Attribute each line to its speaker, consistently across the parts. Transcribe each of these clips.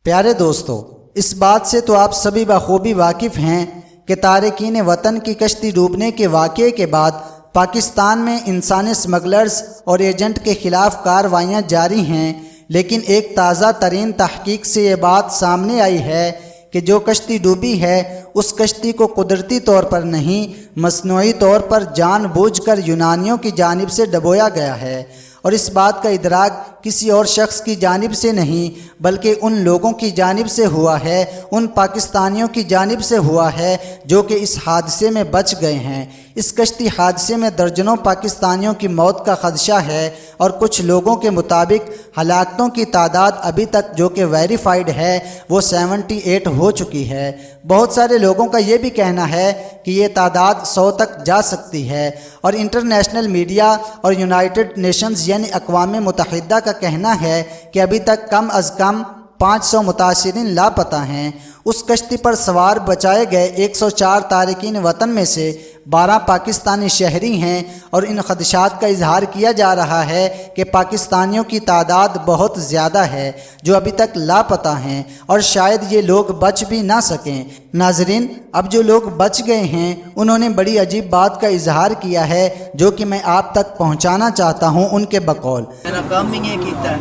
Speaker 1: پیارے دوستو، اس بات سے تو آپ سبھی بخوبی واقف ہیں کہ تارکین وطن کی کشتی ڈوبنے کے واقعے کے بعد پاکستان میں انسانی اسمگلرز اور ایجنٹ کے خلاف کارروائیاں جاری ہیں، لیکن ایک تازہ ترین تحقیق سے یہ بات سامنے آئی ہے کہ جو کشتی ڈوبی ہے اس کشتی کو قدرتی طور پر نہیں، مصنوعی طور پر جان بوجھ کر یونانیوں کی جانب سے ڈبویا گیا ہے، اور اس بات کا ادراک کسی اور شخص کی جانب سے نہیں بلکہ ان لوگوں کی جانب سے ہوا ہے، ان پاکستانیوں کی جانب سے ہوا ہے جو کہ اس حادثے میں بچ گئے ہیں۔ اس کشتی حادثے میں درجنوں پاکستانیوں کی موت کا خدشہ ہے، اور کچھ لوگوں کے مطابق ہلاکتوں کی تعداد ابھی تک جو کہ ویریفائڈ ہے وہ 78 ہو چکی ہے۔ بہت سارے لوگوں کا یہ بھی کہنا ہے کہ یہ تعداد 100 تک جا سکتی ہے، اور انٹرنیشنل میڈیا اور یونائٹڈ نیشنز یعنی اقوام متحدہ کا کہنا ہے کہ ابھی تک کم از کم 500 متاثرین لاپتہ ہیں۔ اس کشتی پر سوار بچائے گئے 104 تارکین وطن میں سے 12 پاکستانی شہری ہیں، اور ان خدشات کا اظہار کیا جا رہا ہے کہ پاکستانیوں کی تعداد بہت زیادہ ہے جو ابھی تک لاپتہ ہیں، اور شاید یہ لوگ بچ بھی نہ سکیں۔ ناظرین، اب جو لوگ بچ گئے ہیں انہوں نے بڑی عجیب بات کا اظہار کیا ہے جو کہ میں آپ تک پہنچانا چاہتا ہوں ان کے بقول۔
Speaker 2: کام ہی یہ کیتا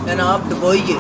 Speaker 2: ہے نا، آپ ڈبوئیے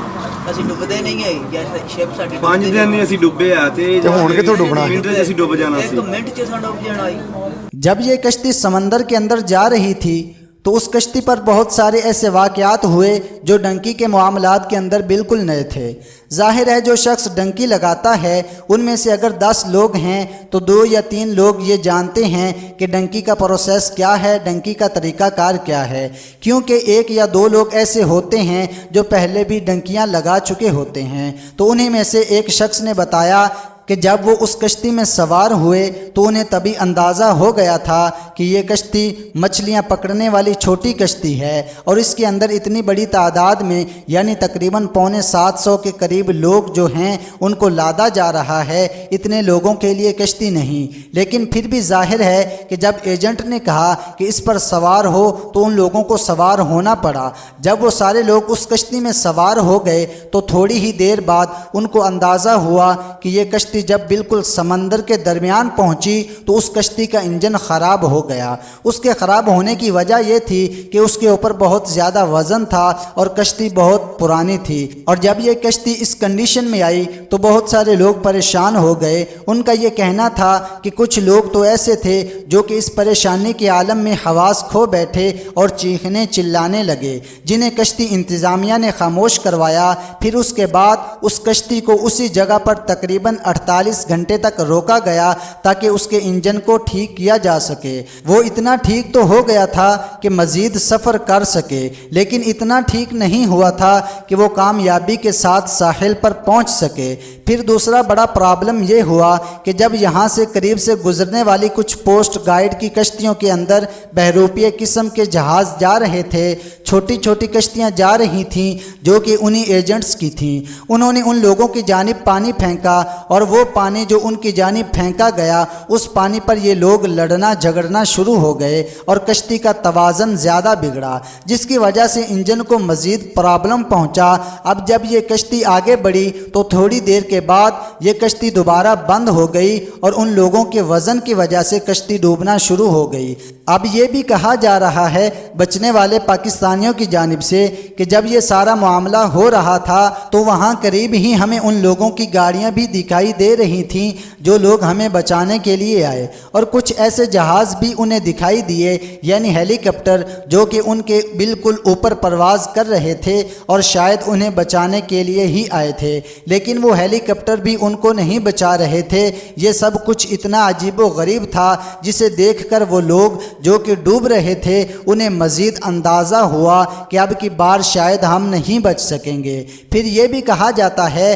Speaker 2: ਅਸੀਂ ਡੁੱਬਦੇ ਨਹੀਂ ਹੈ ਜੈਸੇ ਸ਼ਿਪ ਸਾਡੀ
Speaker 3: 5 ਦਿਨ ਨਹੀਂ ਅਸੀਂ ਡੁੱਬੇ ਆ ਤੇ
Speaker 1: ਹੁਣ ਕਿੱਥੋਂ ਡੁੱਬਣਾ?
Speaker 3: ਮਿੰਟ 'ਚ ਅਸੀਂ ਡੁੱਬ ਜਾਣਾ ਸੀ।
Speaker 2: 1 ਮਿੰਟ 'ਚ ਸਾਡਾ ਡੁੱਬ ਜਾਣਾ ਸੀ۔
Speaker 1: جب یہ کشتی سمندر کے اندر جا رہی تھی تو اس کشتی پر بہت سارے ایسے واقعات ہوئے جو ڈنکی کے معاملات کے اندر بالکل نئے تھے۔ ظاہر ہے جو شخص ڈنکی لگاتا ہے ان میں سے اگر 10 لوگ ہیں تو 2 یا 3 لوگ یہ جانتے ہیں کہ ڈنکی کا پروسیس کیا ہے، ڈنکی کا طریقہ کار کیا ہے، کیونکہ 1 یا 2 لوگ ایسے ہوتے ہیں جو پہلے بھی ڈنکیاں لگا چکے ہوتے ہیں۔ تو انہی میں سے ایک شخص نے بتایا کہ جب وہ اس کشتی میں سوار ہوئے تو انہیں تبھی اندازہ ہو گیا تھا کہ یہ کشتی مچھلیاں پکڑنے والی چھوٹی کشتی ہے، اور اس کے اندر اتنی بڑی تعداد میں یعنی تقریباً 750 کے قریب لوگ جو ہیں ان کو لادا جا رہا ہے۔ اتنے لوگوں کے لیے کشتی نہیں، لیکن پھر بھی ظاہر ہے کہ جب ایجنٹ نے کہا کہ اس پر سوار ہو تو ان لوگوں کو سوار ہونا پڑا۔ جب وہ سارے لوگ اس کشتی میں سوار ہو گئے تو تھوڑی ہی دیر بعد ان کو اندازہ ہوا کہ یہ کشتی جب بالکل سمندر کے درمیان پہنچی تو اس کشتی کا انجن خراب ہو گیا۔ اس کے خراب ہونے کی وجہ یہ تھی کہ اس کے اوپر بہت زیادہ وزن تھا اور کشتی بہت پرانی تھی، اور جب یہ کشتی اس کنڈیشن میں آئی تو بہت سارے لوگ پریشان ہو گئے۔ ان کا یہ کہنا تھا کہ کچھ لوگ تو ایسے تھے جو کہ اس پریشانی کے عالم میں حواس کھو بیٹھے اور چیخنے چلانے لگے، جنہیں کشتی انتظامیہ نے خاموش کروایا۔ پھر اس کے بعد اس کشتی کو اسی جگہ پر تقریباً 48 گھنٹے تک روکا گیا تاکہ اس کے انجن کو ٹھیک کیا جا سکے۔ وہ اتنا ٹھیک تو ہو گیا تھا کہ مزید سفر کر سکے، لیکن اتنا ٹھیک نہیں ہوا تھا کہ وہ کامیابی کے ساتھ ساحل پر پہنچ سکے۔ پھر دوسرا بڑا پرابلم یہ ہوا کہ جب یہاں سے قریب سے گزرنے والی کچھ پوسٹ گائیڈ کی کشتیوں کے اندر بہروپیے قسم کے جہاز جا رہے تھے، چھوٹی چھوٹی کشتیاں جا رہی تھیں جو کہ انہی ایجنٹس کی تھیں، انہوں نے ان لوگوں کی جانب پانی پھینکا، اور وہ پانی جو ان کی جانب پھینکا گیا اس پانی پر یہ لوگ لڑنا جھگڑنا شروع ہو گئے، اور کشتی کا توازن زیادہ بگڑا جس کی وجہ سے انجن کو مزید پرابلم پہنچا۔ اب جب یہ کشتی آگے بڑھی تو تھوڑی دیر کے بعد یہ کشتی دوبارہ بند ہو گئی، اور ان لوگوں کے وزن کی وجہ سے کشتی ڈوبنا شروع ہو گئی۔ اب یہ بھی کہا جا رہا ہے بچنے والے پاکستانیوں کی جانب سے کہ جب یہ سارا معاملہ ہو رہا تھا تو وہاں قریب ہی ہمیں ان لوگوں کی گاڑیاں بھی دکھائی دے رہی تھیں جو لوگ ہمیں بچانے کے لیے آئے، اور کچھ ایسے جہاز بھی انہیں دکھائی دیے یعنی ہیلی کاپٹر جو کہ ان کے بالکل اوپر پرواز کر رہے تھے اور شاید انہیں بچانے کے لیے ہی آئے تھے، لیکن وہ ہیلی کاپٹر بھی ان کو نہیں بچا رہے تھے۔ یہ سب کچھ اتنا عجیب و غریب تھا جسے دیکھ کر وہ لوگ جو کہ ڈوب رہے تھے انہیں مزید اندازہ ہوا کہ اب کی بار شاید ہم نہیں بچ سکیں گے۔ پھر یہ بھی کہا جاتا ہے